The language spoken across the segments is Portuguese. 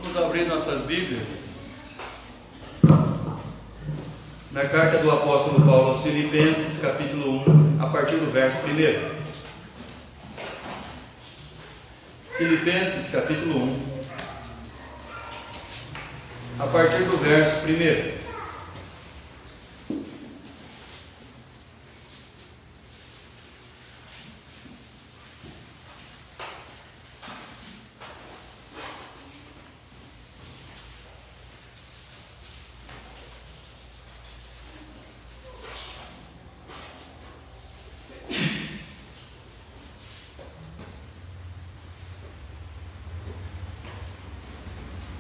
Vamos abrir nossas Bíblias na carta do apóstolo Paulo aos Filipenses, capítulo 1, a partir do verso 1. Filipenses, capítulo 1, a partir do verso 1.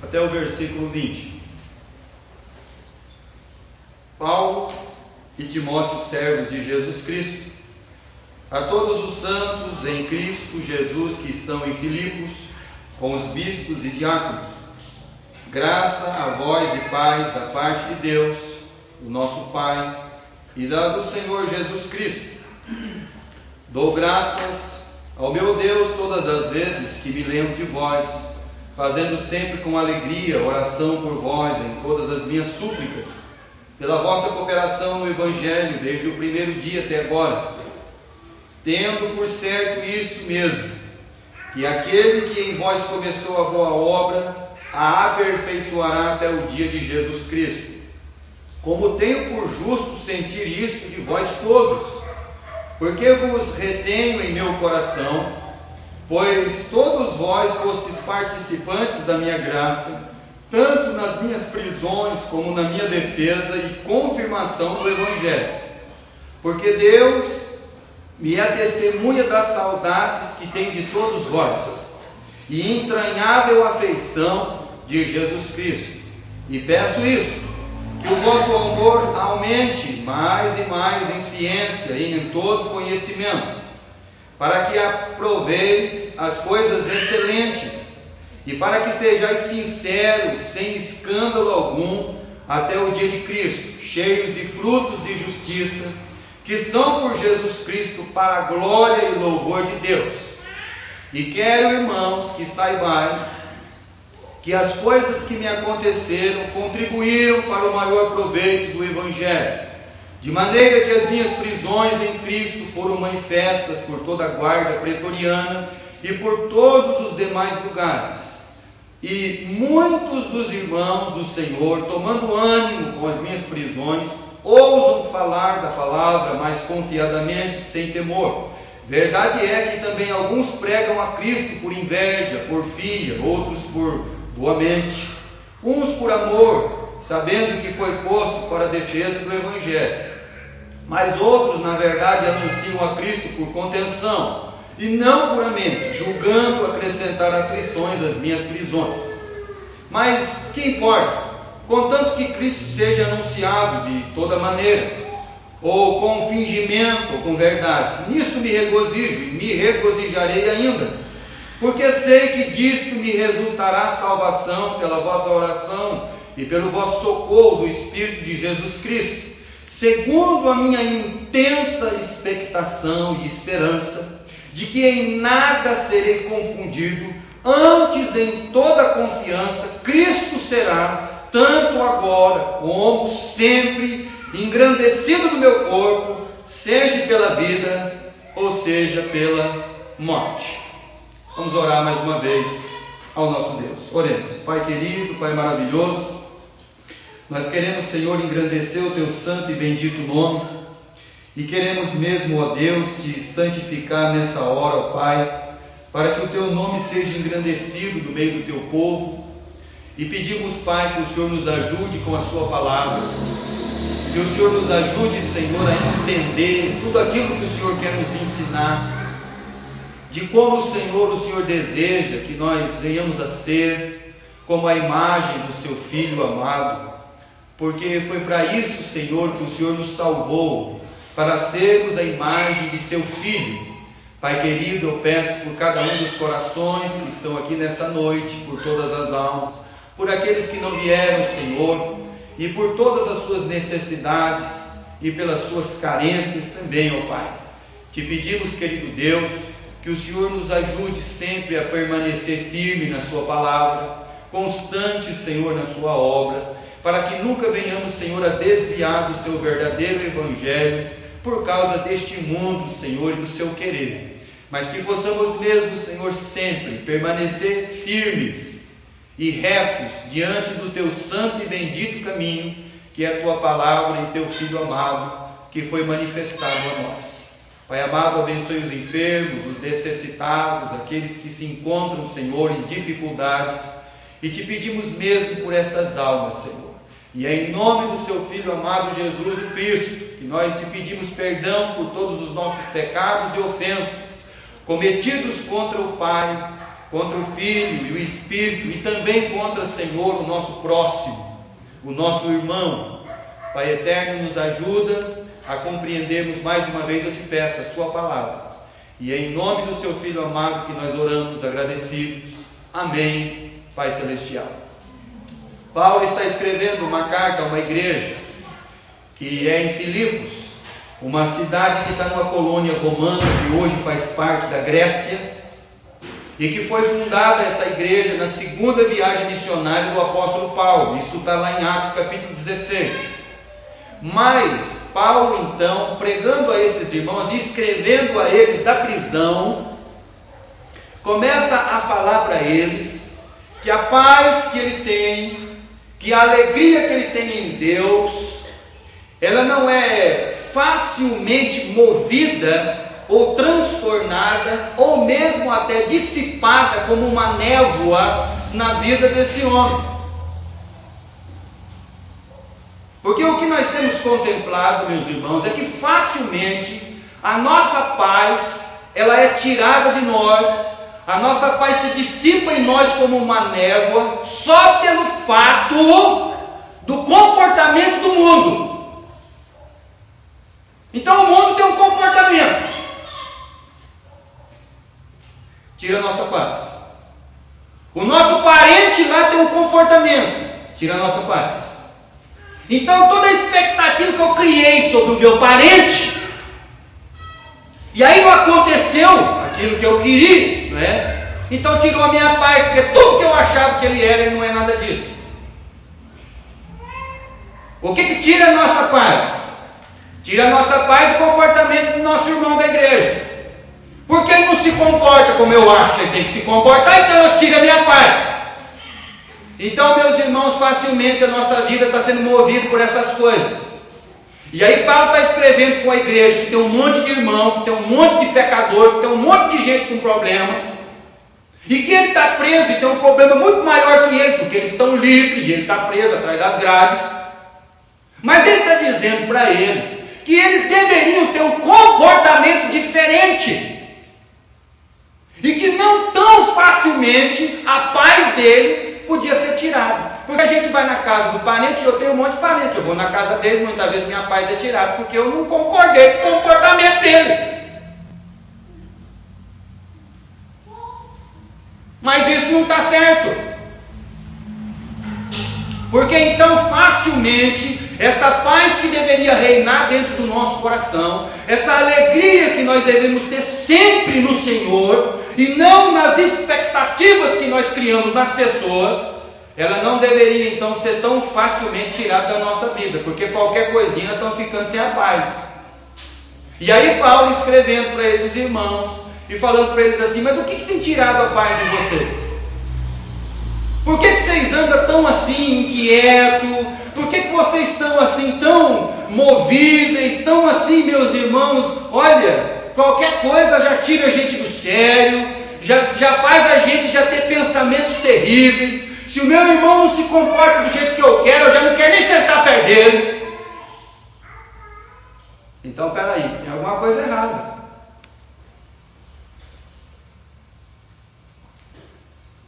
Até o versículo 20. Paulo e Timóteo, servos de Jesus Cristo, a todos os santos em Cristo Jesus que estão em Filipos, com os bispos e diáconos, graça a vós e paz da parte de Deus, o nosso Pai, e da do Senhor Jesus Cristo. Dou graças ao meu Deus todas as vezes que me lembro de vós, fazendo sempre com alegria oração por vós em todas as minhas súplicas, pela vossa cooperação no Evangelho desde o primeiro dia até agora, tendo por certo isto mesmo, que aquele que em vós começou a boa obra, a aperfeiçoará até o dia de Jesus Cristo. Como tenho por justo sentir isto de vós todos, porque vos retenho em meu coração, pois todos vós fostes participantes da minha graça, tanto nas minhas prisões como na minha defesa e confirmação do Evangelho. Porque Deus me é testemunha das saudades que tenho de todos vós, e entranhável afeição de Jesus Cristo. E peço isso, que o vosso amor aumente mais e mais em ciência e em todo conhecimento, para que aproveis as coisas excelentes, e para que sejais sinceros, sem escândalo algum, até o dia de Cristo, cheios de frutos de justiça, que são por Jesus Cristo para a glória e louvor de Deus. E quero, irmãos, que saibais que as coisas que me aconteceram contribuíram para o maior proveito do Evangelho, de maneira que as minhas prisões em Cristo foram manifestas por toda a guarda pretoriana e por todos os demais lugares. E muitos dos irmãos do Senhor, tomando ânimo com as minhas prisões, ousam falar da palavra mais confiadamente, sem temor. Verdade é que também alguns pregam a Cristo por inveja, porfia, outros por boamente, uns por amor, sabendo que foi posto para a defesa do Evangelho. Mas outros, na verdade, anunciam a Cristo por contenção, e não puramente, julgando acrescentar aflições às minhas prisões. Mas que importa? Contanto que Cristo seja anunciado de toda maneira, ou com fingimento, ou com verdade, nisto me regozijo, e me regozijarei ainda, porque sei que disto me resultará salvação pela vossa oração e pelo vosso socorro do Espírito de Jesus Cristo, segundo a minha intensa expectação e esperança, de que em nada serei confundido, antes em toda confiança, Cristo será, tanto agora como sempre, engrandecido no meu corpo, seja pela vida, ou seja pela morte. Vamos orar mais uma vez ao nosso Deus. Oremos. Pai querido, Pai maravilhoso, nós queremos, Senhor, engrandecer o Teu santo e bendito nome, e queremos mesmo, ó Deus, Te santificar nessa hora, ó Pai, para que o Teu nome seja engrandecido no meio do Teu povo, e pedimos, Pai, que o Senhor nos ajude com a Sua palavra, que o Senhor nos ajude, Senhor, a entender tudo aquilo que o Senhor quer nos ensinar, de como o Senhor deseja que nós venhamos a ser como a imagem do Seu Filho amado, porque foi para isso, Senhor, que o Senhor nos salvou, para sermos a imagem de Seu Filho. Pai querido, eu peço por cada um dos corações que estão aqui nessa noite, por todas as almas, por aqueles que não vieram, Senhor, e por todas as suas necessidades e pelas suas carências também, ó Pai. Te pedimos, querido Deus, que o Senhor nos ajude sempre a permanecer firme na Sua palavra, constantes, Senhor, na sua obra, para que nunca venhamos, Senhor, a desviar do seu verdadeiro evangelho por causa deste mundo, Senhor, e do seu querer, mas que possamos mesmo, Senhor, sempre permanecer firmes e retos diante do teu santo e bendito caminho, que é a tua palavra e teu Filho amado, que foi manifestado a nós. Pai amado, abençoe os enfermos, os necessitados, aqueles que se encontram, Senhor, em dificuldades, e te pedimos mesmo por estas almas, Senhor. E é em nome do seu Filho amado Jesus o Cristo que nós te pedimos perdão por todos os nossos pecados e ofensas cometidos contra o Pai, contra o Filho e o Espírito, e também contra, Senhor, o nosso próximo, o nosso irmão. Pai eterno, nos ajuda a compreendermos mais uma vez, eu te peço, a sua palavra. E é em nome do seu Filho amado que nós oramos agradecidos. Amém, Pai Celestial. Paulo está escrevendo uma carta a uma igreja que é em Filipos, uma cidade que está numa colônia romana, que hoje faz parte da Grécia, e que foi fundada essa igreja na segunda viagem missionária do apóstolo Paulo. Isso está lá em Atos capítulo 16. Mas Paulo, então, pregando a esses irmãos e escrevendo a eles da prisão, começa a falar para eles que a paz que ele tem, que a alegria que ele tem em Deus, ela não é facilmente movida ou transtornada, ou mesmo até dissipada como uma névoa na vida desse homem. Porque o que nós temos contemplado, meus irmãos, é que facilmente a nossa paz, ela é tirada de nós, a nossa paz se dissipa em nós como uma névoa, só pelo fato do comportamento do mundo. Então o mundo tem um comportamento, tira a nossa paz. O nosso parente lá tem um comportamento, tira a nossa paz. Então toda a expectativa que eu criei sobre o meu parente, e aí não aconteceu aquilo que eu queria, né? Então tirou a minha paz, porque tudo que eu achava que ele era, ele não é nada disso. O que tira a nossa paz? Tira a nossa paz o comportamento do nosso irmão da igreja. Porque ele não se comporta como eu acho que ele tem que se comportar, então eu tiro a minha paz. Então, meus irmãos, facilmente a nossa vida está sendo movida por essas coisas. E aí Paulo está escrevendo com a igreja que tem um monte de irmão, que tem um monte de pecador, que tem um monte de gente com problema, e que ele está preso e tem um problema muito maior que eles, porque eles estão livres e ele está preso atrás das grades. Mas ele está dizendo para eles que eles deveriam ter um comportamento diferente, e que não tão facilmente a paz deles podia ser tirada. Porque a gente vai na casa do parente, eu tenho um monte de parente, eu vou na casa deles, muitas vezes minha paz é tirada, porque eu não concordei com o comportamento dele. Mas isso não está certo. Porque então facilmente essa paz que deveria reinar dentro do nosso coração, essa alegria que nós devemos ter sempre no Senhor, e não nas expectativas que nós criamos nas pessoas, ela não deveria então ser tão facilmente tirada da nossa vida, porque qualquer coisinha nós estamos ficando sem a paz. E aí Paulo escrevendo para esses irmãos e falando para eles assim: mas o que tem tirado a paz de vocês? Por que vocês andam tão assim inquietos? Por que vocês estão assim tão movíveis, tão assim, meus irmãos? Olha, qualquer coisa já tira a gente do sério, já faz a gente já ter pensamentos terríveis. Se o meu irmão não se comporta do jeito que eu já não quero nem sentar perto dele. Então, peraí, tem alguma coisa errada.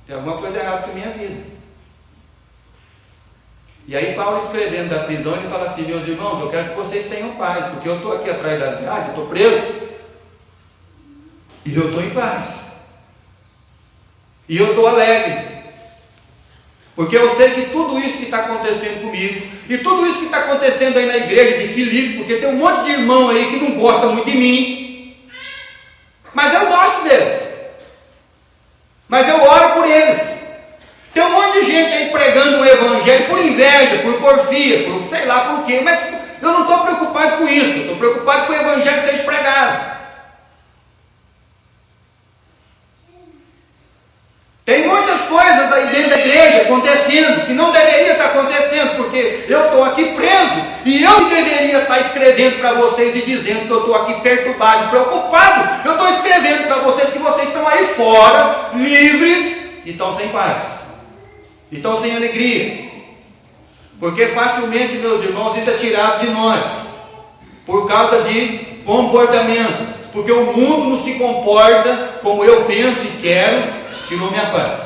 Tem alguma coisa errada com a minha vida. E aí Paulo escrevendo da prisão, ele fala assim: meus irmãos, eu quero que vocês tenham paz, porque eu estou aqui atrás das grades, eu estou preso, e eu estou em paz, e eu estou alegre, porque eu sei que tudo isso que está acontecendo comigo, e tudo isso que está acontecendo aí na igreja de Filipe, porque tem um monte de irmão aí que não gosta muito de mim, mas eu gosto deles, mas eu oro por eles. Tem um monte de gente Evangelho por inveja, por porfia, por sei lá por quê, mas eu não estou preocupado com isso, estou preocupado com o Evangelho seja pregado. Tem muitas coisas aí dentro da igreja acontecendo que não deveria estar acontecendo, porque eu estou aqui preso e eu deveria estar escrevendo para vocês e dizendo que eu estou aqui perturbado, preocupado. Eu estou escrevendo para vocês que vocês estão aí fora, livres e estão sem paz, e estão sem alegria, porque facilmente, meus irmãos, isso é tirado de nós por causa de comportamento, porque o mundo não se comporta como eu penso e quero. Tirou minha paz.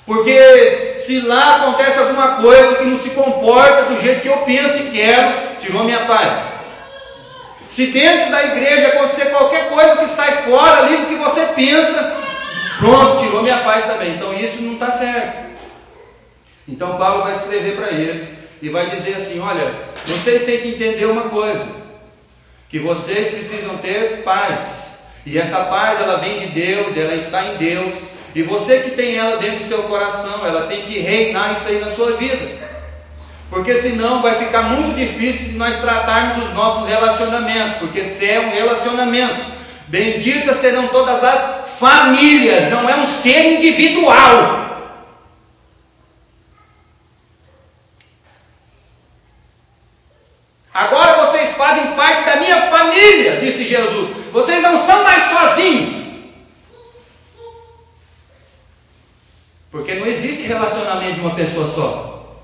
Porque se lá acontece alguma coisa que não se comporta do jeito que eu penso e quero, tirou minha paz. Se dentro da igreja acontecer qualquer coisa que sai fora ali do que você pensa, pronto, tirou minha paz também. Então isso não está certo. Então Paulo vai escrever para eles e vai dizer assim: olha, vocês têm que entender uma coisa, que vocês precisam ter paz. E essa paz, ela vem de Deus, ela está em Deus. E você que tem ela dentro do seu coração, ela tem que reinar isso aí na sua vida. Porque senão vai ficar muito difícil de nós tratarmos os nossos relacionamentos. Porque fé é um relacionamento. Benditas serão todas as famílias, não é um ser individual. Agora vocês fazem parte da minha família, disse Jesus. Vocês não são mais sozinhos. Porque não existe relacionamento de uma pessoa só.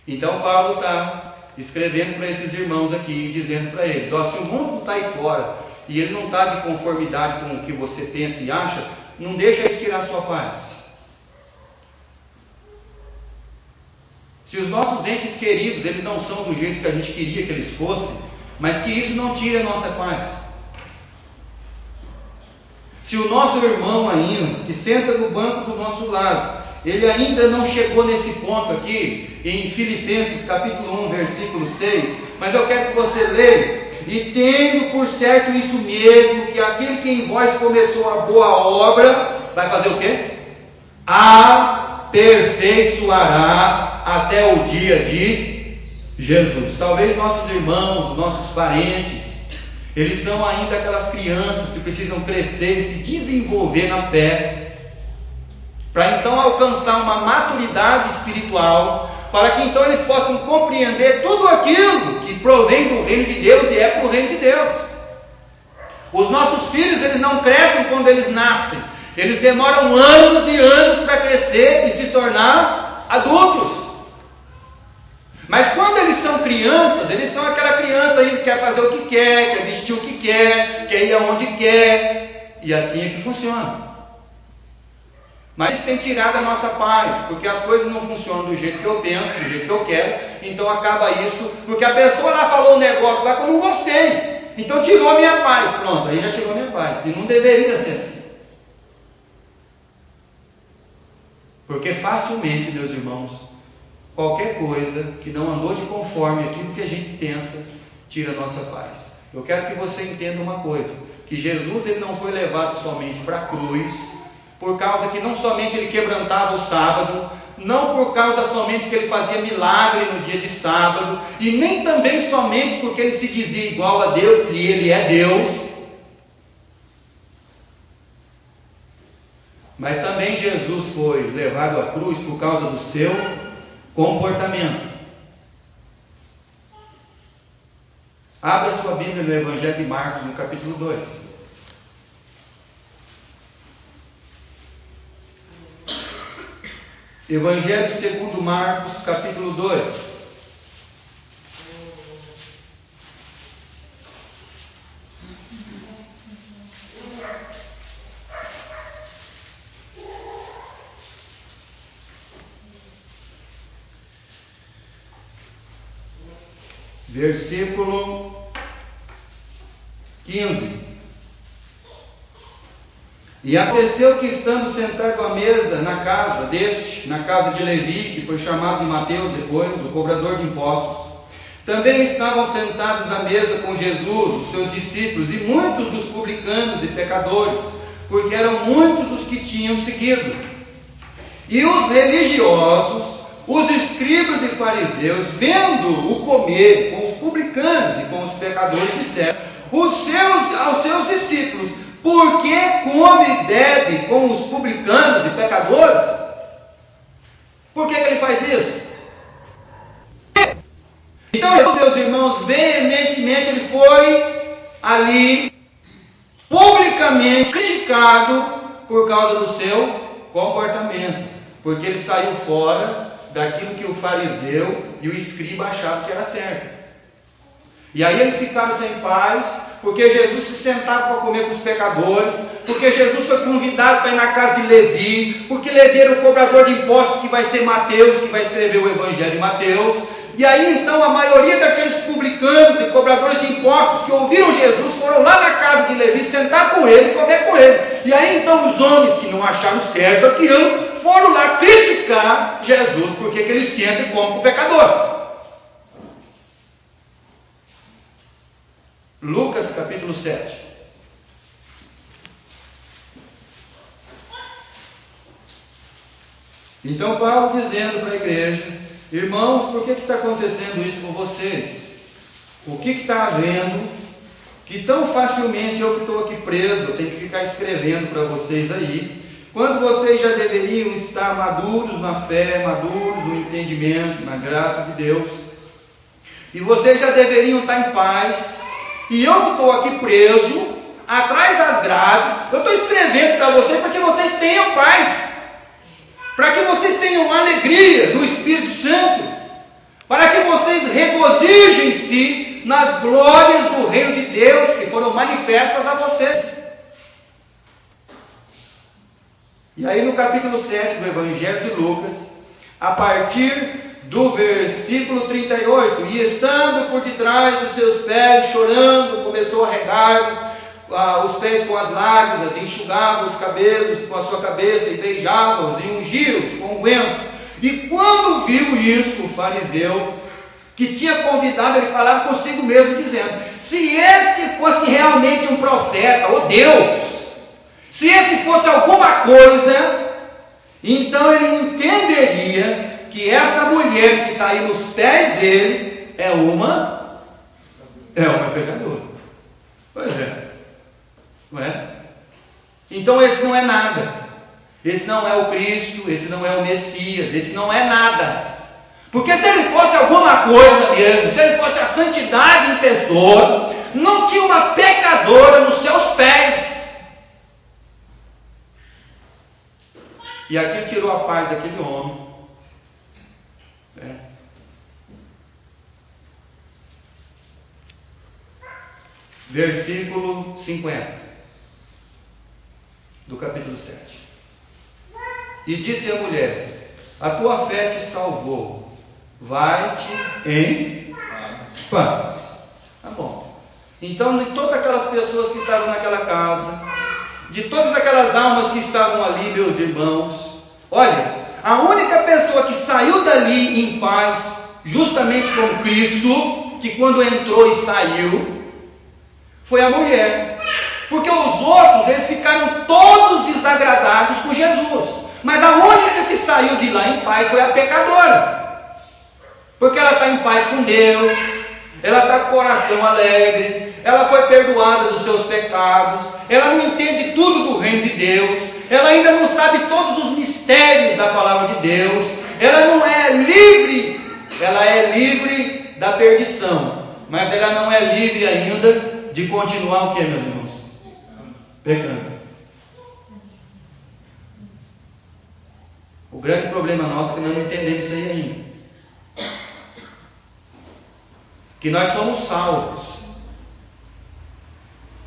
Então Paulo está escrevendo para esses irmãos aqui, dizendo para eles: ó, se o mundo está aí fora e ele não está de conformidade com o que você pensa e acha, não deixa ele tirar sua paz. Se os nossos entes queridos, eles não são do jeito que a gente queria que eles fossem, mas que isso não tire a nossa paz. Se o nosso irmão ainda, que senta no banco do nosso lado, ele ainda não chegou nesse ponto aqui, em Filipenses capítulo 1, versículo 6, mas eu quero que você leia: e tendo por certo isso mesmo, que aquele que em vós começou a boa obra, vai fazer o quê? Aperfeiçoará até o dia de Jesus. Talvez nossos irmãos, nossos parentes, eles são ainda aquelas crianças que precisam crescer e se desenvolver na fé, para então alcançar uma maturidade espiritual, para que então eles possam compreender tudo aquilo que provém do reino de Deus e é para o reino de Deus. Os nossos filhos, eles não crescem quando eles nascem, eles demoram anos e anos para crescer e se tornar adultos. Mas quando eles são crianças, eles são aquela criança aí que quer fazer o que quer vestir o que quer ir aonde quer, e assim é que funciona. Mas isso tem tirado a nossa paz, porque as coisas não funcionam do jeito que eu penso, do jeito que eu quero, então acaba isso, porque a pessoa lá falou um negócio lá que eu não gostei, então tirou a minha paz, pronto, aí já tirou a minha paz, e não deveria ser assim. Porque facilmente, meus irmãos, qualquer coisa que não andou de conforme aquilo que a gente pensa, tira a nossa paz. Eu quero que você entenda uma coisa, que Jesus, ele não foi levado somente para a cruz, por causa que não somente ele quebrantava o sábado, não por causa somente que ele fazia milagre no dia de sábado, e nem também somente porque ele se dizia igual a Deus, e ele é Deus, mas também Jesus foi levado à cruz por causa do seu comportamento. Abra sua Bíblia no Evangelho de Marcos, no capítulo 2. Evangelho segundo Marcos, capítulo 2. Versículo 15. E aconteceu que, estando sentado à mesa na casa de Levi, que foi chamado de Mateus depois, o cobrador de impostos, Também estavam sentados à mesa com Jesus, os seus discípulos, e muitos dos publicanos e pecadores, porque eram muitos os que tinham seguido. E os religiosos, os escribas e fariseus, vendo-o comer com os publicanos e com os pecadores, disseram aos seus discípulos: por que come e bebe com os publicanos e pecadores? Por que ele faz isso? Então, meus irmãos, veementemente ele foi ali publicamente criticado por causa do seu comportamento, porque ele saiu fora daquilo que o fariseu e o escriba achavam que era certo. E aí eles ficaram sem paz, porque Jesus se sentava para comer com os pecadores, porque Jesus foi convidado para ir na casa de Levi, porque Levi era o cobrador de impostos, que vai ser Mateus, que vai escrever o Evangelho de Mateus. E aí então a maioria daqueles publicanos e cobradores de impostos que ouviram Jesus foram lá na casa de Levi sentar com ele e comer com ele. E aí então os homens que não acharam certo aquilo foram lá criticar Jesus porque ele senta e come com o pecador. Lucas capítulo 7. Então Paulo dizendo para a igreja: irmãos, por que está acontecendo isso com vocês? O que está havendo que tão facilmente eu que estou aqui preso, eu tenho que ficar escrevendo para vocês aí, quando vocês já deveriam estar maduros na fé, maduros no entendimento, na graça de Deus, e vocês já deveriam estar em paz, e eu que estou aqui preso, atrás das grades, eu estou escrevendo para vocês para que vocês tenham paz, para que vocês tenham alegria no Espírito Santo, para que vocês regozijem-se nas glórias do reino de Deus que foram manifestas a vocês. E aí no capítulo 7 do Evangelho de Lucas, a partir do versículo 38, e estando por detrás dos seus pés, chorando, começou a regar os pés com as lágrimas, enxugava os cabelos com a sua cabeça, e beijava-os, e ungia-os com unguento. E quando viu isso, o fariseu, que tinha convidado, ele falava consigo mesmo, dizendo: se este fosse realmente um profeta, ou Deus, se esse fosse alguma coisa, então ele entenderia que essa mulher que está aí nos pés dele é uma pecadora. Pois é. Não é? Então esse não é nada, esse não é o Cristo, esse não é o Messias, esse não é nada, porque se ele fosse alguma coisa mesmo, se ele fosse a santidade em pessoa, não tinha uma pecadora nos seus pés. E aqui tirou a paz daquele homem, né? Versículo 50 do capítulo 7. E disse a mulher: a tua fé te salvou, vai-te em paz. Tá bom. Então, de todas aquelas pessoas que estavam naquela casa, de todas aquelas almas que estavam ali, meus irmãos, olha, a única pessoa que saiu dali em paz, justamente com Cristo, que quando entrou e saiu, foi a mulher. Porque os outros, eles ficaram todos desagradados com Jesus, mas a única que saiu de lá em paz foi a pecadora, porque ela está em paz com Deus, ela está com o coração alegre, ela foi perdoada dos seus pecados, ela não entende tudo do reino de Deus, ela ainda não sabe todos os mistérios da palavra de Deus, ela não é livre, ela é livre da perdição, mas ela não é livre ainda de continuar o que, meus irmãos? Pecando. O grande problema nosso é que nós não entendemos isso aí ainda. Que nós somos salvos.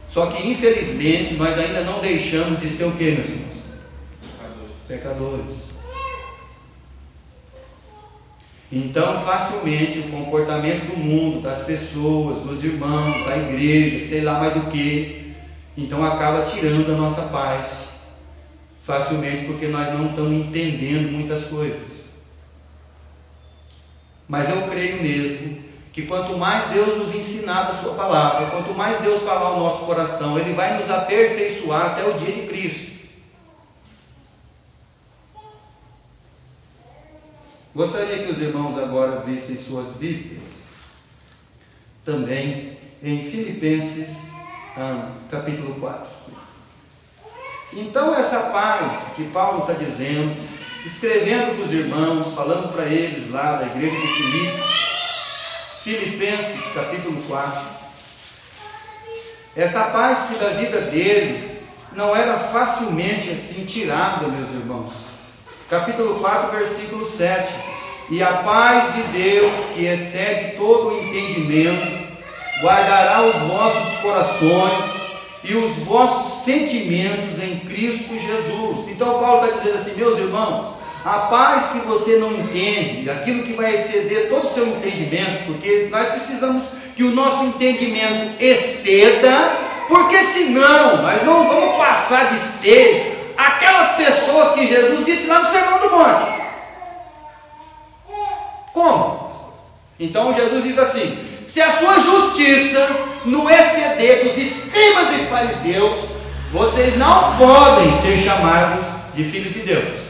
Só que infelizmente nós ainda não deixamos de ser o que, meus irmãos? Pecadores. Então facilmente o comportamento do mundo, das pessoas, dos irmãos, da igreja, sei lá mais do que, então acaba tirando a nossa paz, facilmente, porque nós não estamos entendendo muitas coisas. Mas eu creio mesmo que quanto mais Deus nos ensinar da sua palavra, quanto mais Deus falar ao nosso coração, Ele vai nos aperfeiçoar até o dia de Cristo. Gostaria que os irmãos agora vissem suas Bíblias, também em Filipenses, capítulo 4. Então essa paz que Paulo está dizendo, escrevendo para os irmãos, falando para eles lá da igreja de Filipenses capítulo 4, essa paz que da vida dele não era facilmente assim tirada, meus irmãos. Capítulo 4, versículo 7: e a paz de Deus, que excede todo o entendimento, guardará os vossos corações e os vossos sentimentos em Cristo Jesus. Então Paulo está dizendo assim, meus irmãos, a paz que você não entende, aquilo que vai exceder todo o seu entendimento, porque nós precisamos que o nosso entendimento exceda, porque senão nós não vamos passar de ser aquelas pessoas que Jesus disse lá no Sermão do Monte. Como? Então Jesus diz assim: se a sua justiça não exceder dos escribas e fariseus, vocês não podem ser chamados de filhos de Deus.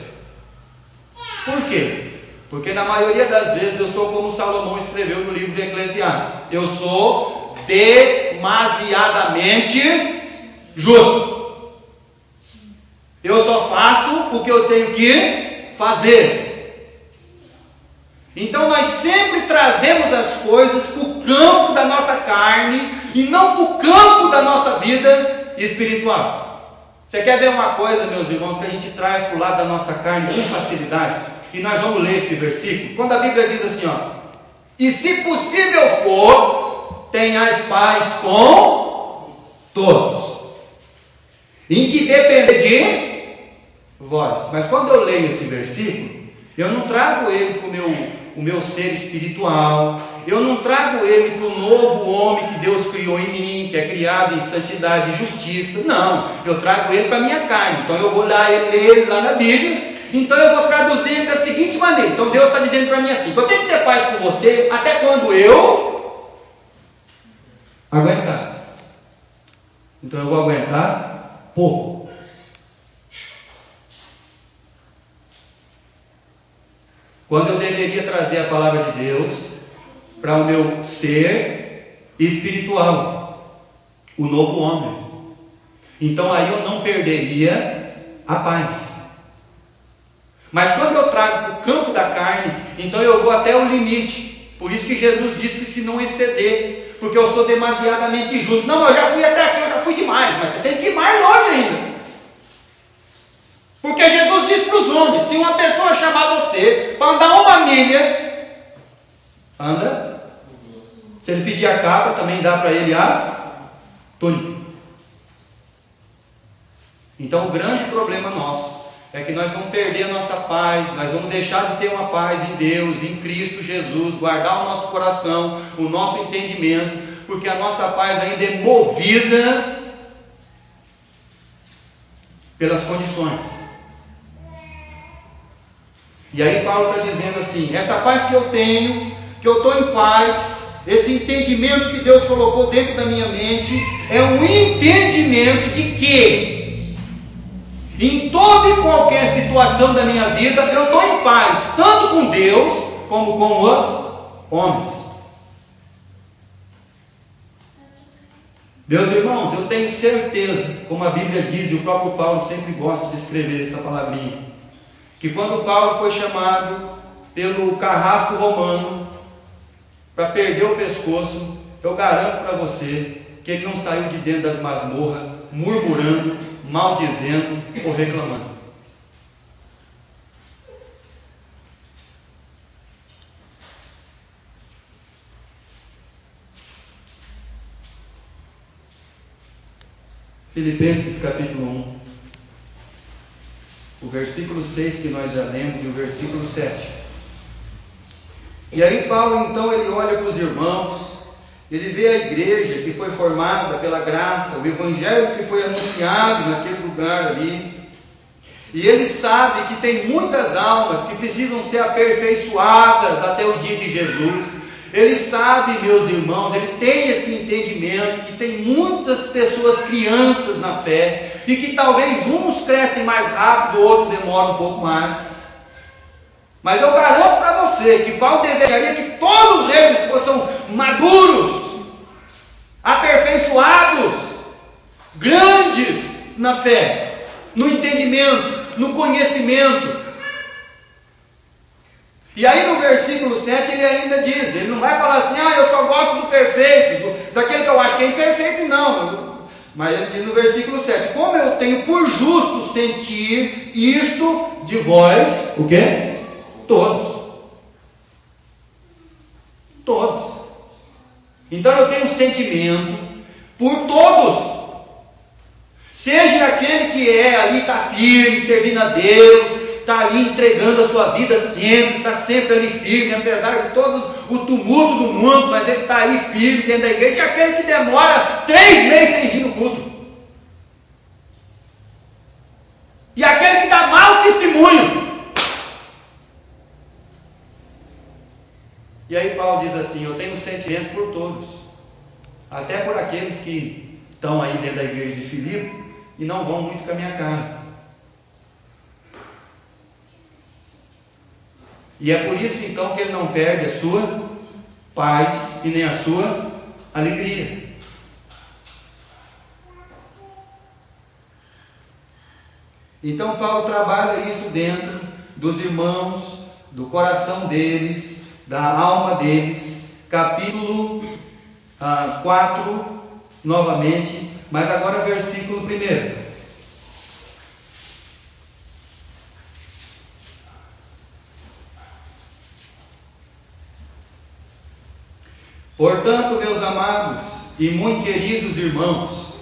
Por quê? Porque na maioria das vezes eu sou como Salomão escreveu no livro de Eclesiastes: eu sou demasiadamente justo. Eu só faço o que eu tenho que fazer. Então nós sempre trazemos as coisas para o campo da nossa carne e não para o campo da nossa vida espiritual. Você quer ver uma coisa, meus irmãos, que a gente traz para o lado da nossa carne com facilidade? E nós vamos ler esse versículo, quando a Bíblia diz assim, ó: e se possível for, tenhais paz com todos, em que depende de vós. Mas quando eu leio esse versículo, eu não trago ele para o meu ser espiritual, eu não trago ele para o novo homem que Deus criou em mim, que é criado em santidade e justiça. Não, eu trago ele para a minha carne. Então eu vou lá ler ele lá na Bíblia. Então eu vou traduzir ele da seguinte maneira. Então Deus está dizendo para mim assim: eu tenho que ter paz com você até quando eu aguentar. Então eu vou aguentar pouco. Quando eu deveria trazer a palavra de Deus para o meu ser espiritual, o novo homem. Então aí eu não perderia a paz. Mas quando eu trago para o campo da carne, então eu vou até o limite. Por isso que Jesus disse que se não exceder, porque eu sou demasiadamente justo. Não, eu já fui até aqui, eu já fui demais, mas você tem que ir mais longe ainda. Porque Jesus disse para os homens: se uma pessoa chamar você para andar uma milha, anda. Se ele pedir a capa, também dá para ele a túnica. Então o grande problema nosso é que nós vamos perder a nossa paz, nós vamos deixar de ter uma paz em Deus, em Cristo Jesus, guardar o nosso coração, o nosso entendimento, porque a nossa paz ainda é movida pelas condições. E aí Paulo está dizendo assim: essa paz que eu tenho, que eu estou em paz, esse entendimento que Deus colocou dentro da minha mente, é um entendimento de que em toda e qualquer situação da minha vida eu estou em paz, tanto com Deus como com os homens. Meus irmãos, eu tenho certeza, como a Bíblia diz, e o próprio Paulo sempre gosta de escrever essa palavrinha, que quando Paulo foi chamado pelo carrasco romano para perder o pescoço, eu garanto para você que ele não saiu de dentro das masmorras murmurando, maldizendo ou reclamando. Filipenses capítulo 1, o versículo 6 que nós já lemos e o versículo 7. E aí Paulo então ele olha para os irmãos, ele vê a igreja que foi formada pela graça, o evangelho que foi anunciado naquele lugar ali, e ele sabe que tem muitas almas que precisam ser aperfeiçoadas até o dia de Jesus. Ele sabe, meus irmãos, ele tem esse entendimento que tem muitas pessoas crianças na fé e que talvez uns crescem mais rápido, outros demoram um pouco mais. Mas eu garanto para você que Paulo desejaria que todos eles fossem maduros, aperfeiçoados, grandes na fé, no entendimento, no conhecimento. E aí no versículo 7 ele ainda diz, ele não vai falar assim, eu só gosto do perfeito, daquele que eu acho que é imperfeito, não. Mas ele diz no versículo 7, como eu tenho por justo sentir isto de vós, o quê? Todos. Todos. Então eu tenho um sentimento por todos. Seja aquele que ali está firme, servindo a Deus, está ali entregando a sua vida sempre, está sempre ali firme, apesar de todo o tumulto do mundo, mas ele está ali firme dentro da igreja, e aquele que demora 3 meses sem vir no culto. E aquele que dá mau testemunho. E aí Paulo diz assim, eu tenho um sentimento por todos, até por aqueles que estão aí dentro da igreja de Filipe e não vão muito com a minha cara. E é por isso então que ele não perde a sua paz e nem a sua alegria. Então Paulo trabalha isso dentro dos irmãos, do coração deles, da alma deles. Capítulo 4, novamente, mas agora versículo 1. Portanto, meus amados e muito queridos irmãos,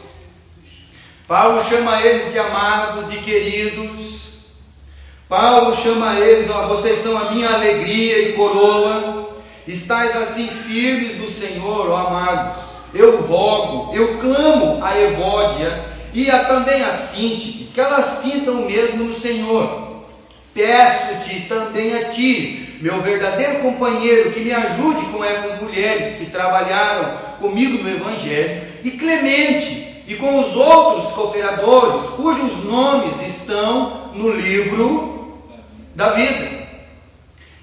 Paulo chama eles de amados, de queridos. Paulo chama eles, vocês são a minha alegria e coroa. Estais assim firmes no Senhor, ó amados. Eu rogo, eu clamo a Evódia e também a Síntique, que elas sintam o mesmo no Senhor. Peço-te também a ti, meu verdadeiro companheiro, que me ajude com essas mulheres que trabalharam comigo no Evangelho, e Clemente, e com os outros cooperadores, cujos nomes estão no livro da vida.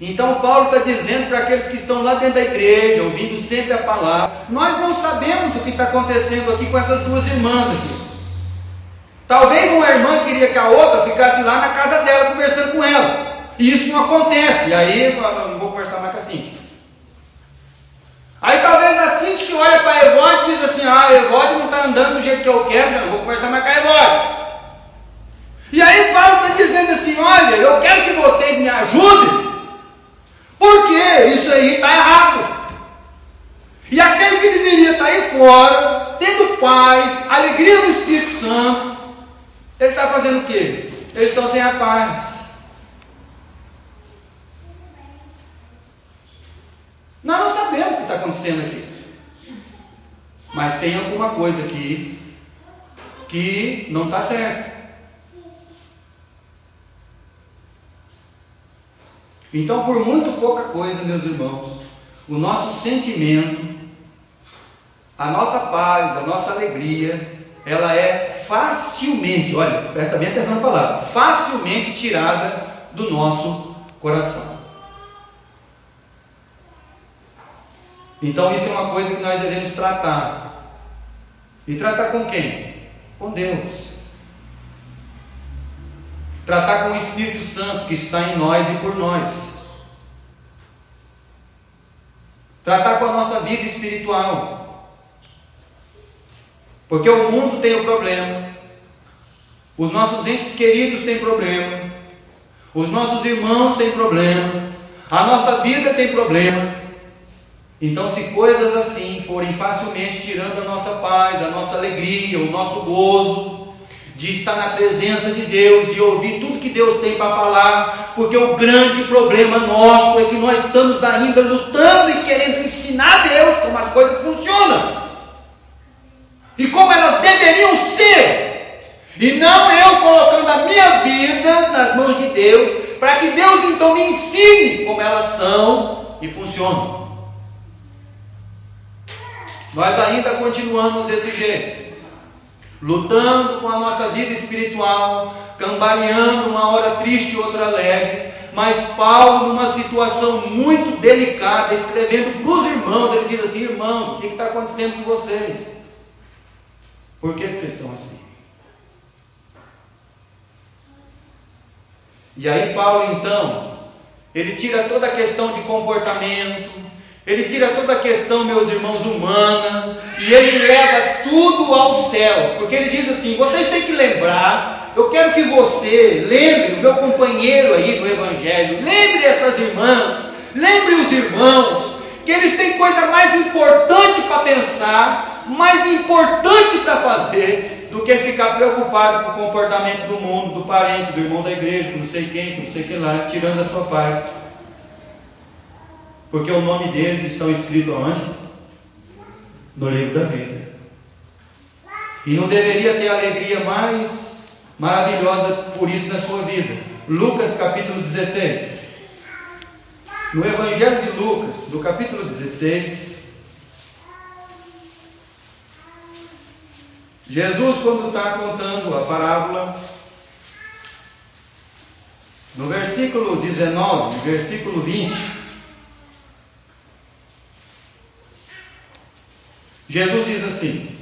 Então Paulo está dizendo para aqueles que estão lá dentro da igreja, ouvindo sempre a palavra, nós não sabemos o que está acontecendo aqui com essas duas irmãs aqui. Talvez uma irmã queria que a outra ficasse lá na casa dela conversando com ela. E isso não acontece. Aí eu não vou conversar mais com a Cíntia. Aí talvez a Cíntia que olha para a Evódia e diz assim, a Evódia não está andando do jeito que eu quero, eu não vou conversar mais com a Evódia. E aí Paulo está dizendo assim, olha, eu quero que vocês me ajudem, porque isso aí está errado. E aquele que deveria estar aí fora, tendo paz, alegria do Espírito Santo, ele está fazendo o quê? Eles estão sem a paz. Nós não sabemos o que está acontecendo aqui. Mas tem alguma coisa aqui que não está certo. Então, por muito pouca coisa, meus irmãos, o nosso sentimento, a nossa paz, a nossa alegria, ela é facilmente, olha, presta bem atenção na palavra, facilmente tirada do nosso coração. Então isso é uma coisa que nós devemos tratar. E tratar com quem? Com Deus. Tratar com o Espírito Santo que está em nós e por nós. Tratar com a nossa vida espiritual. Porque o mundo tem um problema, os nossos entes queridos têm problema, os nossos irmãos têm problema, a nossa vida tem problema. Então, se coisas assim forem facilmente tirando a nossa paz, a nossa alegria, o nosso gozo, de estar na presença de Deus, de ouvir tudo que Deus tem para falar, porque o grande problema nosso é que nós estamos ainda lutando e querendo ensinar a Deus como as coisas funcionam. E como elas deveriam ser, e não eu colocando a minha vida nas mãos de Deus, para que Deus então me ensine como elas são e funcionam. nós ainda continuamos desse jeito, lutando com a nossa vida espiritual, cambaleando uma hora triste e outra alegre. Mas Paulo, numa situação muito delicada, escrevendo para os irmãos, ele diz assim: irmãos, o que está acontecendo com vocês? Por que vocês estão assim? E aí Paulo então, ele tira toda a questão de comportamento, ele tira toda a questão, meus irmãos, humana, e ele leva tudo aos céus, porque ele diz assim: vocês têm que lembrar, eu quero que você lembre o meu companheiro aí do Evangelho, lembre essas irmãs, lembre os irmãos, que eles têm coisa mais importante para pensar, mais importante para fazer, do que ficar preocupado com o comportamento do mundo, do parente, do irmão da igreja, com não sei quem, com não sei que lá, tirando a sua paz. Porque o nome deles estão escritos aonde? No livro da vida. E não deveria ter alegria mais maravilhosa por isso na sua vida. Lucas capítulo 16. No Evangelho de Lucas, no capítulo 16, Jesus, quando está contando a parábola, no versículo 19, versículo 20, Jesus diz assim: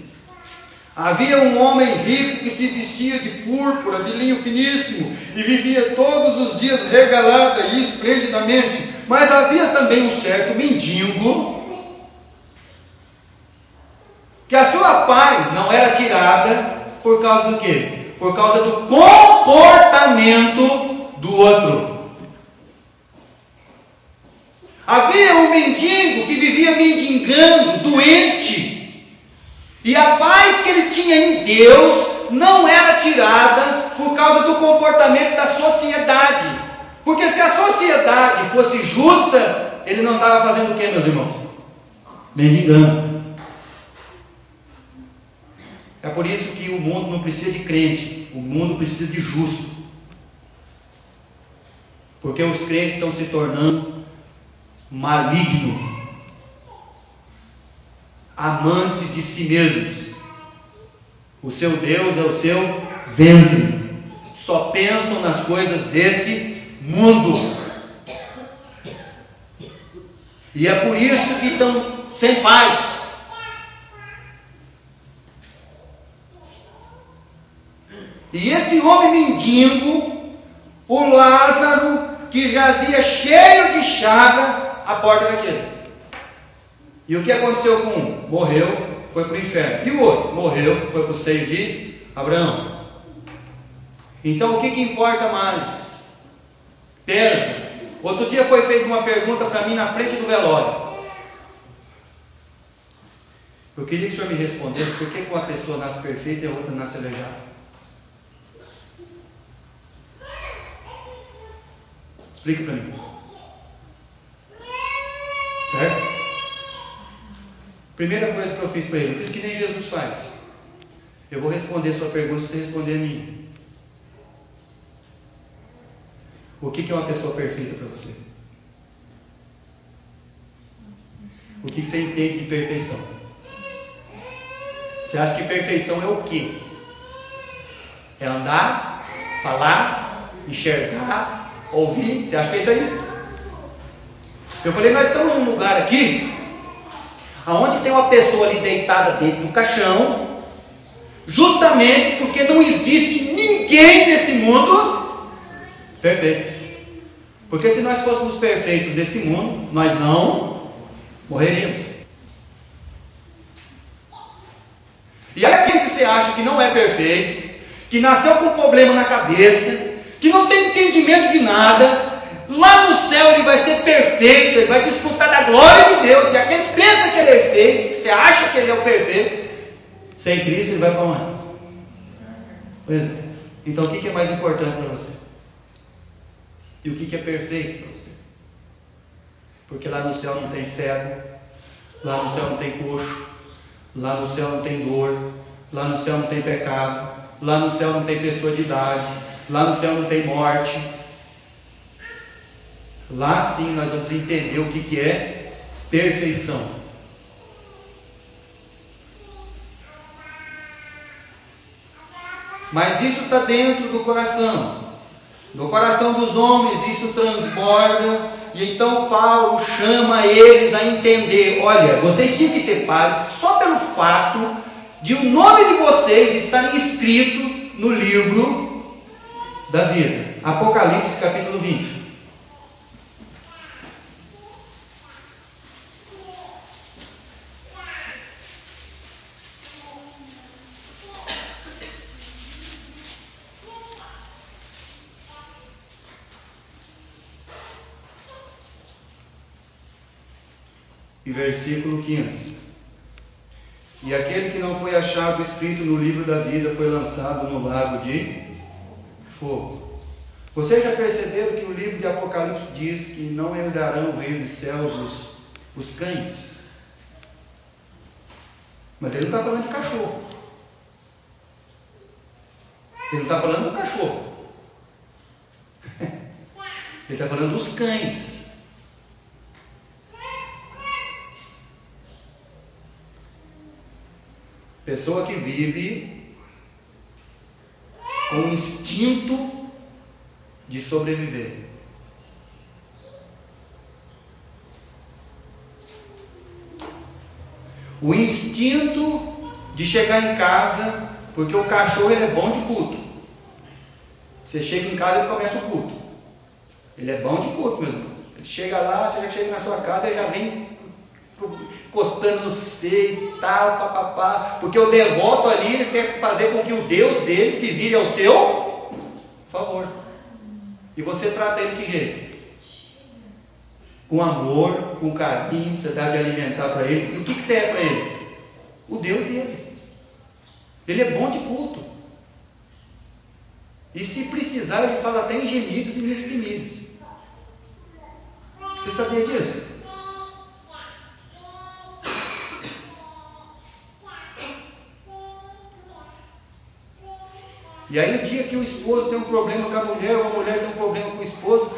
havia um homem rico que se vestia de púrpura, de linho finíssimo, e vivia todos os dias regalada e esplendidamente. Mas havia também um certo mendigo, que a sua paz não era tirada por causa do quê? Por causa do comportamento do outro. Havia um mendigo que vivia mendigando, doente, e a paz que ele tinha em Deus não era tirada por causa do comportamento da sociedade. Porque se a sociedade fosse justa, ele não estava fazendo o quê, meus irmãos? Mendigando. É por isso que o mundo não precisa de crente, o mundo precisa de justo. Porque os crentes estão se tornando malignos, amantes de si mesmos. O seu Deus é o seu ventre. Só pensam nas coisas desse mundo. E é por isso que estão sem paz. E esse homem mendigo, o Lázaro, que jazia cheio de chaga à porta daquele. E o que aconteceu com um? Morreu, foi para o inferno. E o outro? Morreu, foi para o seio de Abraão. Então o que importa mais? Pesa. Outro dia foi feita uma pergunta para mim na frente do velório. Eu queria que o senhor me respondesse por que uma pessoa nasce perfeita e a outra nasce aleijada. Explica para mim. Certo? Primeira coisa que eu fiz para ele, eu fiz que nem Jesus faz. Eu vou responder a sua pergunta se você responder a minha. O que é uma pessoa perfeita para você? O que você entende de perfeição? Você acha que perfeição é o quê? É andar, falar, enxergar, ouvir? Você acha que é isso aí? Eu falei, nós estamos num lugar aqui onde tem uma pessoa ali deitada dentro do caixão, justamente porque não existe ninguém nesse mundo perfeito. Porque se nós fôssemos perfeitos nesse mundo, nós não morreríamos. E aí aquele que você acha que não é perfeito, que nasceu com um problema na cabeça, que não tem entendimento de nada, lá no céu ele vai ser perfeito, ele vai desfrutar da glória de Deus. E aquele que pensa que ele é feito, que você acha que ele é o perfeito, sem Cristo ele vai para onde? Pois é. Então o que é mais importante para você? E o que é perfeito para você? Porque lá no céu não tem cego, lá no céu não tem coxo, lá no céu não tem dor, lá no céu não tem pecado, lá no céu não tem pessoa de idade, lá no céu não tem morte. Lá sim nós vamos entender o que é perfeição. Mas isso está dentro do coração. No coração dos homens isso transborda. E então Paulo chama eles a entender: olha, vocês tinham que ter paz só pelo fato de o nome de vocês estar escrito no livro da vida. Apocalipse capítulo 20. E versículo 15: e aquele que não foi achado escrito no livro da vida foi lançado no lago de fogo. Vocês já perceberam que o livro de Apocalipse diz que não herdarão o reino dos céus os cães? Mas ele não está falando de cachorro. Ele não está falando do cachorro. Ele está falando dos cães. Pessoa que vive com o instinto de sobreviver. O instinto de chegar em casa, porque o cachorro ele é bom de culto. Você chega em casa e começa o culto. Ele é bom de culto mesmo. Ele chega lá, você já chega na sua casa e já vem encostando no seio e tal, papapá, porque o devoto ali ele quer fazer com que o Deus dele se vire ao seu favor. E você trata ele de que jeito? Com amor, com carinho, você dá de alimentar para ele. E o que você é para ele? O Deus dele. Ele é bom de culto. E se precisar, ele fala até em gemidos e inexprimíveis. Você sabia disso? E aí o dia que o esposo tem um problema com a mulher, ou a mulher tem um problema com o esposo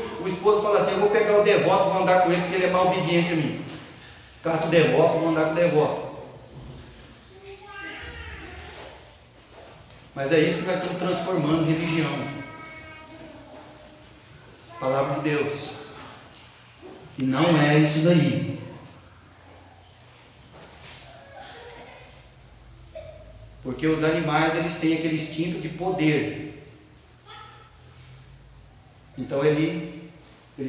fala assim: eu vou pegar o devoto e vou andar com ele porque ele é mal obediente a mim. Cato o devoto, vou andar com o devoto. Mas é isso que nós estamos transformando em religião. Palavra de Deus. E não é isso daí. Porque os animais eles têm aquele instinto de poder. Então ele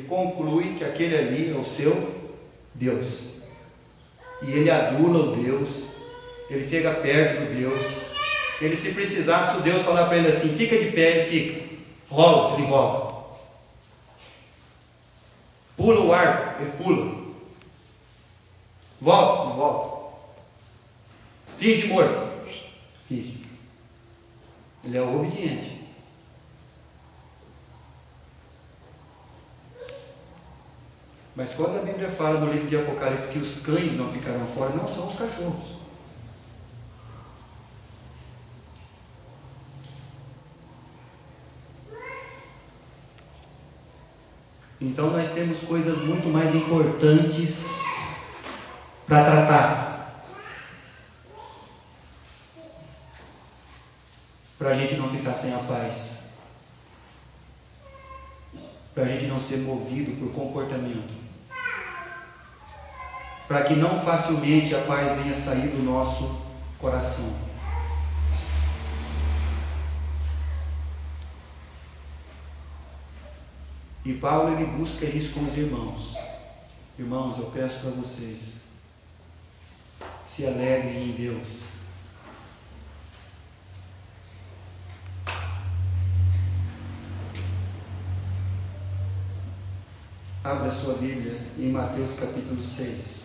conclui que aquele ali é o seu Deus. E ele adula o Deus. Ele fica perto do Deus. Ele, se precisar, se o Deus falar para ele assim: fica de pé, ele fica. Rola, ele rola. Pula o arco, ele pula. Volta, ele volta. Finge morto. Finge. Ele é obediente. Mas quando a Bíblia fala no livro de Apocalipse que os cães não ficarão fora, não são os cachorros. Então nós temos coisas muito mais importantes para tratar, para a gente não ficar sem a paz, para a gente não ser movido por comportamento, para que não facilmente a paz venha sair do nosso coração. E Paulo ele busca isso com os irmãos. Irmãos, eu peço para vocês, se alegrem em Deus. Abra a sua Bíblia em Mateus capítulo 6.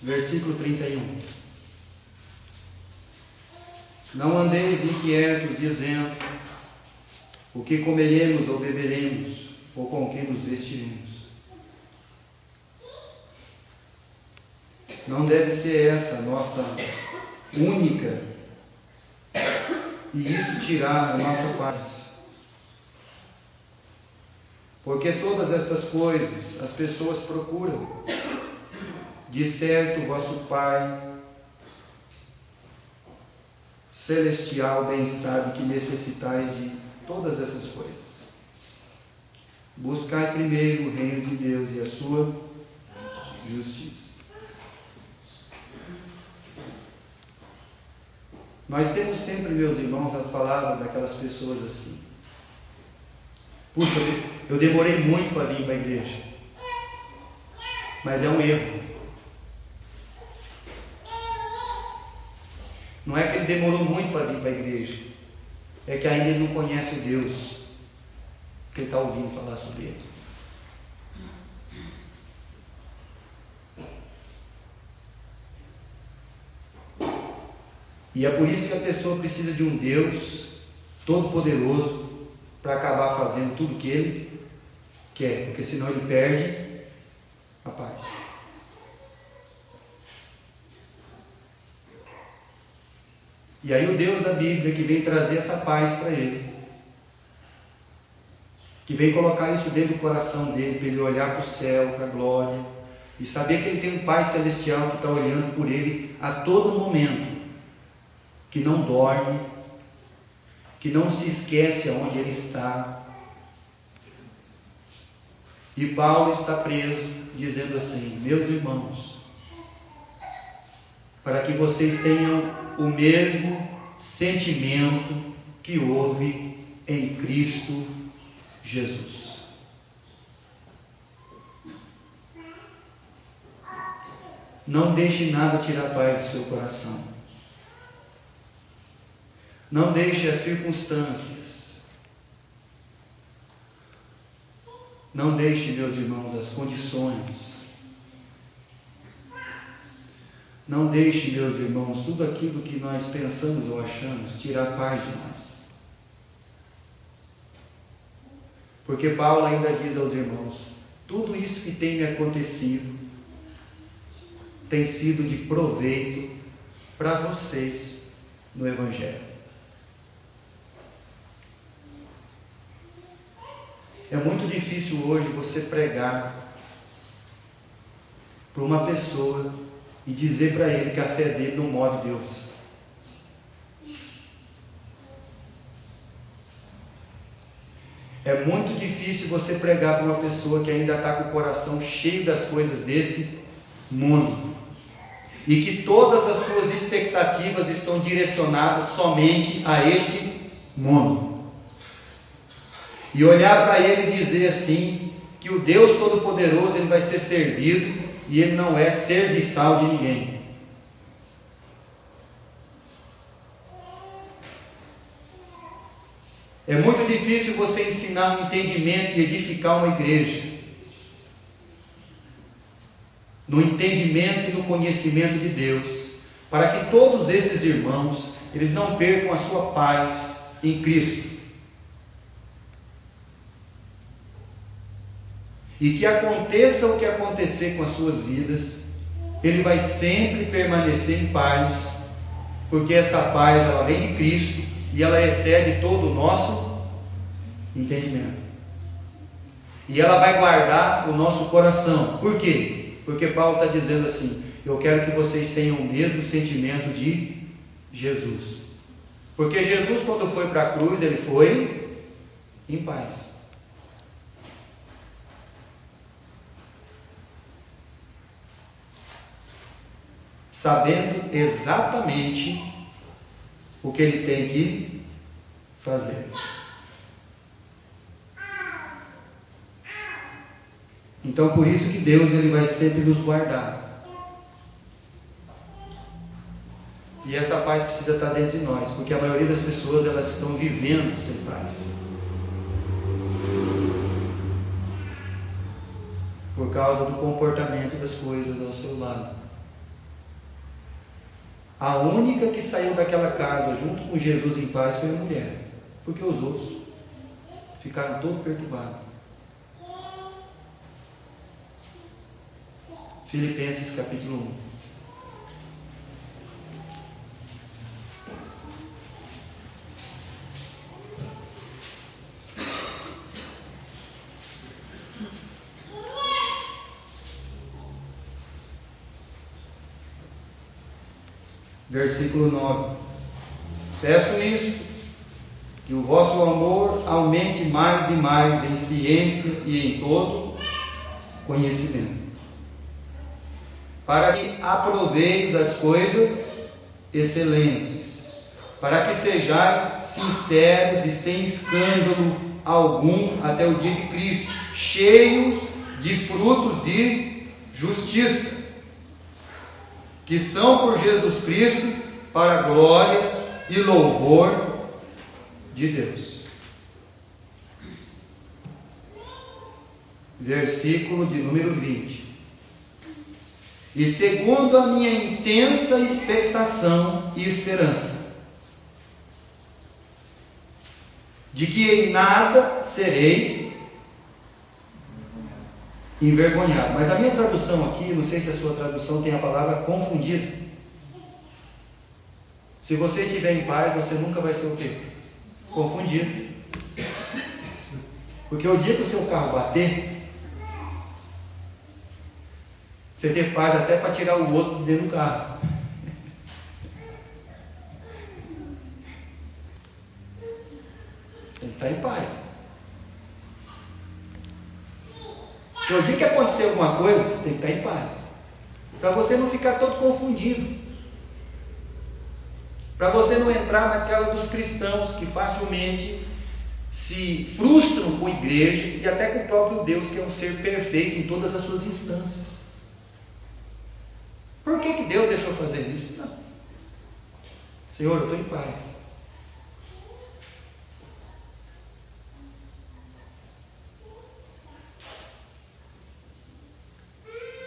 Versículo 31. Não andeis inquietos, dizendo: o que comeremos ou beberemos, ou com que nos vestiremos. Não deve ser essa a nossa única, e isso tirar a nossa paz. Porque todas estas coisas as pessoas procuram. De certo, vosso Pai Celestial bem sabe que necessitais de todas essas coisas. Buscai primeiro o reino de Deus e a sua justiça. Nós temos sempre, meus irmãos, a palavra daquelas pessoas assim. Puxa, eu demorei muito para vir para a igreja. Mas é um erro. Não é que ele demorou muito para vir para a igreja. É que ainda ele não conhece o Deus que ele está ouvindo falar sobre ele. E é por isso que a pessoa precisa de um Deus todo-poderoso para acabar fazendo tudo o que ele quer, porque senão ele perde a paz. E aí o Deus da Bíblia que vem trazer essa paz para ele, que vem colocar isso dentro do coração dele, para ele olhar para o céu, para a glória, e saber que ele tem um Pai Celestial que está olhando por ele a todo momento, que não dorme, que não se esquece aonde ele está. E Paulo está preso, dizendo assim: meus irmãos, para que vocês tenham o mesmo sentimento que houve em Cristo Jesus. Não deixe nada tirar a paz do seu coração. Não deixe as circunstâncias. Não deixe, meus irmãos, as condições. Não deixe, meus irmãos, tudo aquilo que nós pensamos ou achamos tirar a paz de nós. Porque Paulo ainda diz aos irmãos: tudo isso que tem me acontecido tem sido de proveito para vocês no Evangelho. É muito difícil hoje você pregar para uma pessoa e dizer para ele que a fé dele não move Deus. É muito difícil você pregar para uma pessoa que ainda está com o coração cheio das coisas desse mundo e que todas as suas expectativas estão direcionadas somente a este mundo. E olhar para ele e dizer assim, que o Deus Todo-Poderoso ele vai ser servido e ele não é serviçal de ninguém. É muito difícil você ensinar um entendimento e edificar uma igreja no entendimento e no conhecimento de Deus, para que todos esses irmãos eles não percam a sua paz em Cristo. E que aconteça o que acontecer com as suas vidas, ele vai sempre permanecer em paz, porque essa paz ela vem de Cristo e ela excede todo o nosso entendimento. E ela vai guardar o nosso coração. Por quê? Porque Paulo está dizendo assim: eu quero que vocês tenham o mesmo sentimento de Jesus. Porque Jesus, quando foi para a cruz, ele foi em paz. Sabendo exatamente o que ele tem que fazer. Então, por isso que Deus ele vai sempre nos guardar. E essa paz precisa estar dentro de nós, porque a maioria das pessoas elas estão vivendo sem paz. Por causa do comportamento das coisas ao seu lado. A única que saiu daquela casa junto com Jesus em paz foi a mulher, porque os outros ficaram todos perturbados. Filipenses capítulo 1. Versículo 9. Peço isto, que o vosso amor aumente mais e mais em ciência e em todo conhecimento, para que aproveis as coisas excelentes, para que sejais sinceros e sem escândalo algum até o dia de Cristo, cheios de frutos de justiça, que são por Jesus Cristo para a glória e louvor de Deus. Versículo de número 20. E segundo a minha intensa expectação e esperança, de que em nada serei envergonhado. Mas a minha tradução aqui, não sei se a sua tradução tem a palavra confundido. Se você estiver em paz, você nunca vai ser o quê? Confundido. Porque o dia que o seu carro bater, você ter paz até para tirar o outro dentro do carro. Você tem que estar em paz. Porque o dia que acontecer alguma coisa, você tem que estar em paz. Para você não ficar todo confundido. Para você não entrar naquela dos cristãos que facilmente se frustram com a igreja e até com o próprio Deus, que é um ser perfeito em todas as suas instâncias. Por que Deus deixou fazer isso? Não. Senhor, eu estou em paz.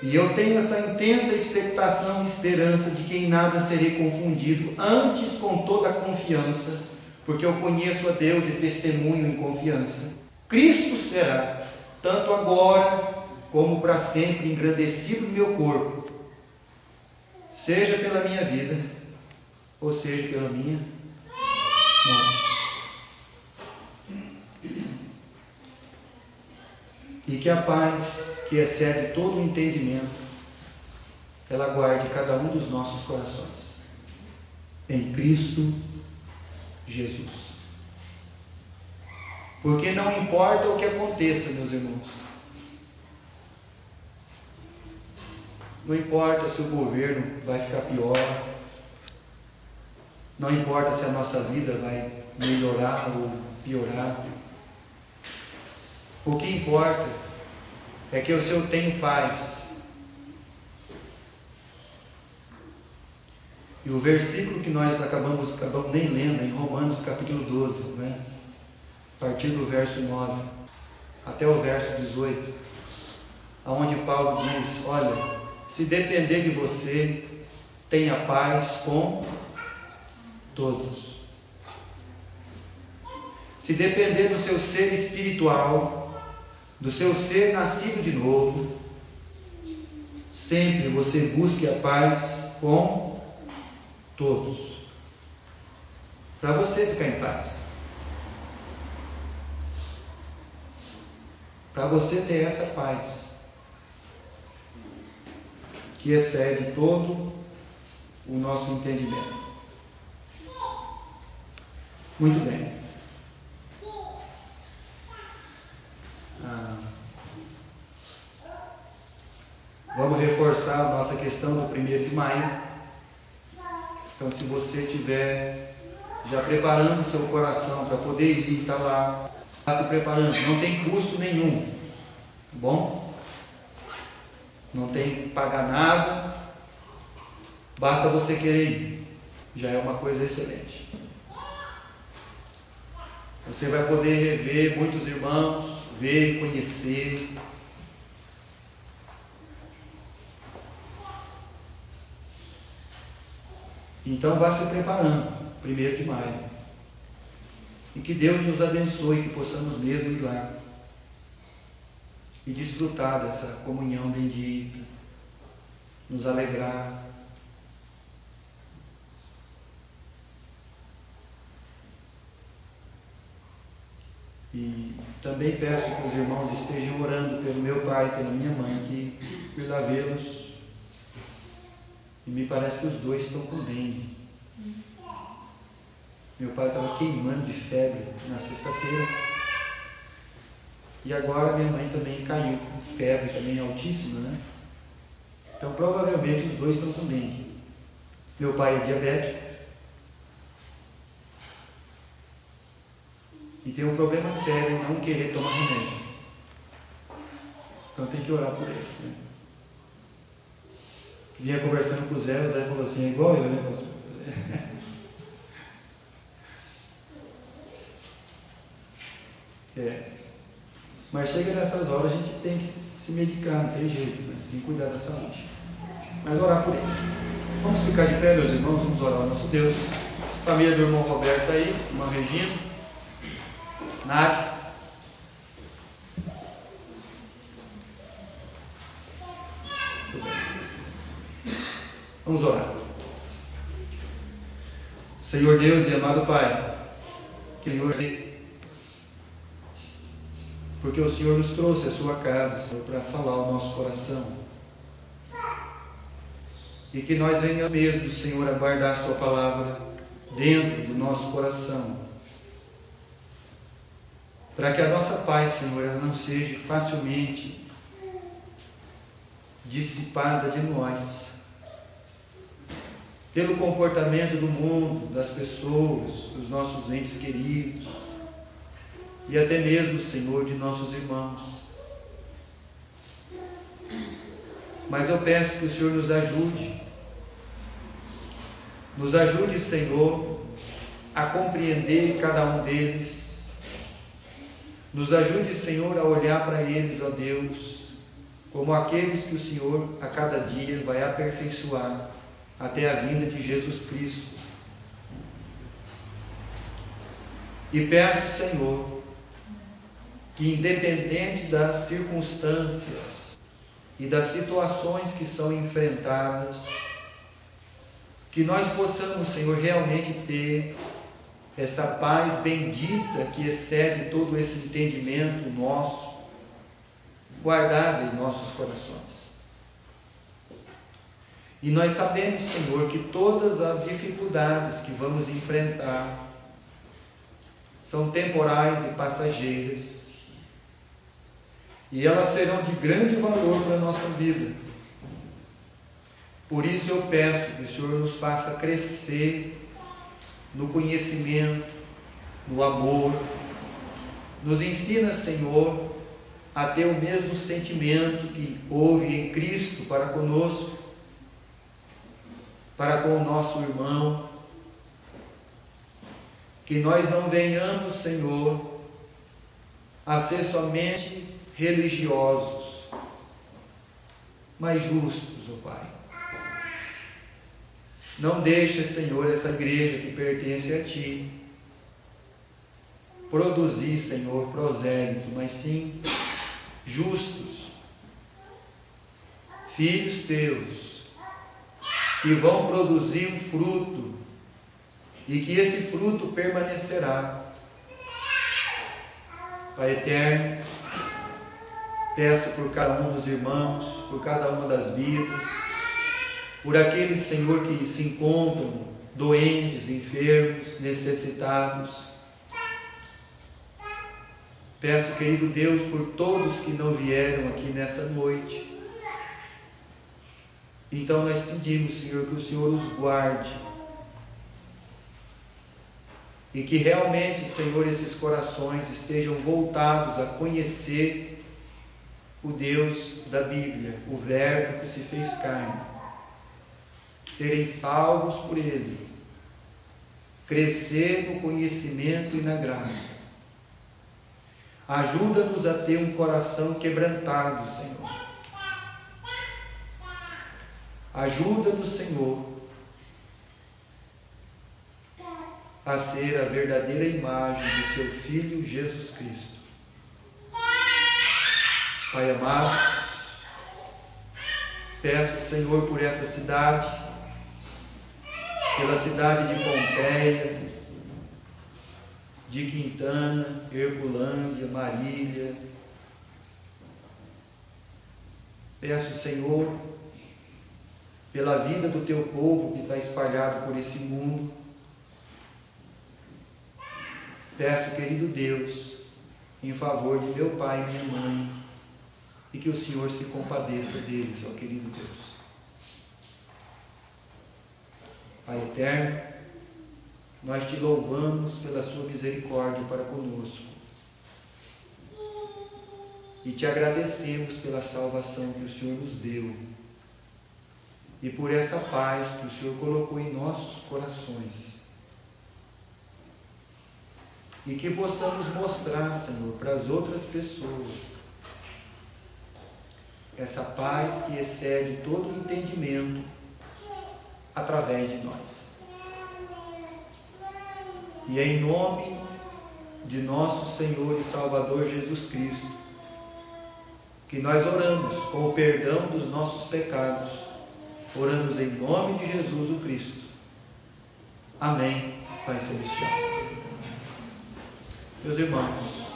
E eu tenho essa intensa expectação e esperança de que em nada serei confundido, antes com toda a confiança, porque eu conheço a Deus e testemunho em confiança. Cristo será, tanto agora como para sempre, engrandecido no meu corpo, seja pela minha vida, ou seja pela minha morte. E que a paz, que excede todo o entendimento, ela guarde cada um dos nossos corações, em Cristo Jesus. Porque não importa o que aconteça, meus irmãos, não importa se o governo vai ficar pior, não importa se a nossa vida vai melhorar ou piorar. O que importa é que se eu tenho paz. E o versículo que nós acabamos nem lendo, em Romanos capítulo 12, né? A partir do verso 9 até o verso 18, onde Paulo diz: olha, se depender de você, tenha paz com todos. Se depender do seu ser espiritual, do seu ser nascido de novo, sempre você busque a paz com todos, para você ficar em paz, para você ter essa paz que excede todo o nosso entendimento. Muito bem. Vamos reforçar a nossa questão do 1º de maio. Então, se você estiver já preparando o seu coração para poder ir, estar lá, se preparando, não tem custo nenhum, tá bom? Não tem que pagar nada, basta você querer ir, já é uma coisa excelente. Você vai poder rever muitos irmãos, ver e conhecer. Então vá se preparando, 1º de maio. E que Deus nos abençoe, que possamos mesmo ir lá e desfrutar dessa comunhão bendita, nos alegrar. E também peço que os irmãos estejam orando pelo meu pai e pela minha mãe, que fui lá vê-los e me parece que os dois estão com dengue. Meu pai estava queimando de febre na sexta-feira e agora minha mãe também caiu com febre, também altíssima, né? Então provavelmente os dois estão com dengue. Meu pai é diabético e tem um problema sério em não querer tomar remédio. Então tem que orar por ele, né? Vinha conversando com o Zé falou assim, é igual eu, né, pastor? Mas chega nessas horas a gente tem que se medicar, não tem jeito, né? Tem que cuidar da saúde. Mas orar por eles. Vamos ficar de pé, meus irmãos, vamos orar ao nosso Deus. Família do irmão Roberto aí, irmã Regina, Nádia. Vamos orar. Senhor Deus e amado Pai, Senhor, porque o Senhor nos trouxe à sua casa, Senhor, para falar ao nosso coração. E que nós venhamos mesmo, Senhor, a guardar a sua palavra dentro do nosso coração. Para que a nossa paz, Senhor, ela não seja facilmente dissipada de nós. Pelo comportamento do mundo, das pessoas, dos nossos entes queridos, e até mesmo, Senhor, de nossos irmãos. Mas eu peço que o Senhor nos ajude. Nos ajude, Senhor, a compreender cada um deles. Nos ajude, Senhor, a olhar para eles, ó Deus, como aqueles que o Senhor a cada dia vai aperfeiçoar até a vinda de Jesus Cristo. E peço, Senhor, que independente das circunstâncias e das situações que são enfrentadas, que nós possamos, Senhor, realmente ter essa paz bendita que excede todo esse entendimento nosso, guardada em nossos corações. E nós sabemos, Senhor, que todas as dificuldades que vamos enfrentar são temporais e passageiras, e elas serão de grande valor para a nossa vida. Por isso eu peço que o Senhor nos faça crescer no conhecimento, no amor. Nos ensina, Senhor, a ter o mesmo sentimento que houve em Cristo para conosco, para com o nosso irmão. Que nós não venhamos, Senhor, a ser somente religiosos, mas justos, ó Pai. Não deixa, Senhor, essa igreja que pertence a Ti produzir, Senhor, prosélito, mas sim justos, filhos Teus, que vão produzir um fruto e que esse fruto permanecerá. Pai eterno, peço por cada um dos irmãos, por cada uma das vidas, por aqueles, Senhor, que se encontram doentes, enfermos, necessitados. Peço, querido Deus, por todos que não vieram aqui nessa noite. Então nós pedimos, Senhor, que o Senhor os guarde e que realmente, Senhor, esses corações estejam voltados a conhecer o Deus da Bíblia, o Verbo que se fez carne, serem salvos por Ele, crescer no conhecimento e na graça. Ajuda-nos a ter um coração quebrantado, Senhor. Ajuda-nos, Senhor, a ser a verdadeira imagem do Seu Filho Jesus Cristo. Pai amado, Peço, Senhor, por essa cidade, pela cidade de Pompeia, de Quintana, Herculândia, Marília. Peço, Senhor, pela vida do teu povo que está espalhado por esse mundo. Peço, querido Deus, em favor de meu pai e minha mãe, e que o Senhor se compadeça deles, ó querido Deus. Pai eterno, nós te louvamos pela sua misericórdia para conosco e te agradecemos pela salvação que o Senhor nos deu e por essa paz que o Senhor colocou em nossos corações, e que possamos mostrar, Senhor, para as outras pessoas essa paz que excede todo o entendimento através de nós. E é em nome de nosso Senhor e Salvador Jesus Cristo que nós oramos com o perdão dos nossos pecados. Oramos em nome de Jesus o Cristo. Amém, Pai Celestial. Meus irmãos,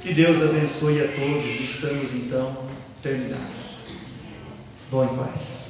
que Deus abençoe a todos. Estamos então terminados. Vão em paz.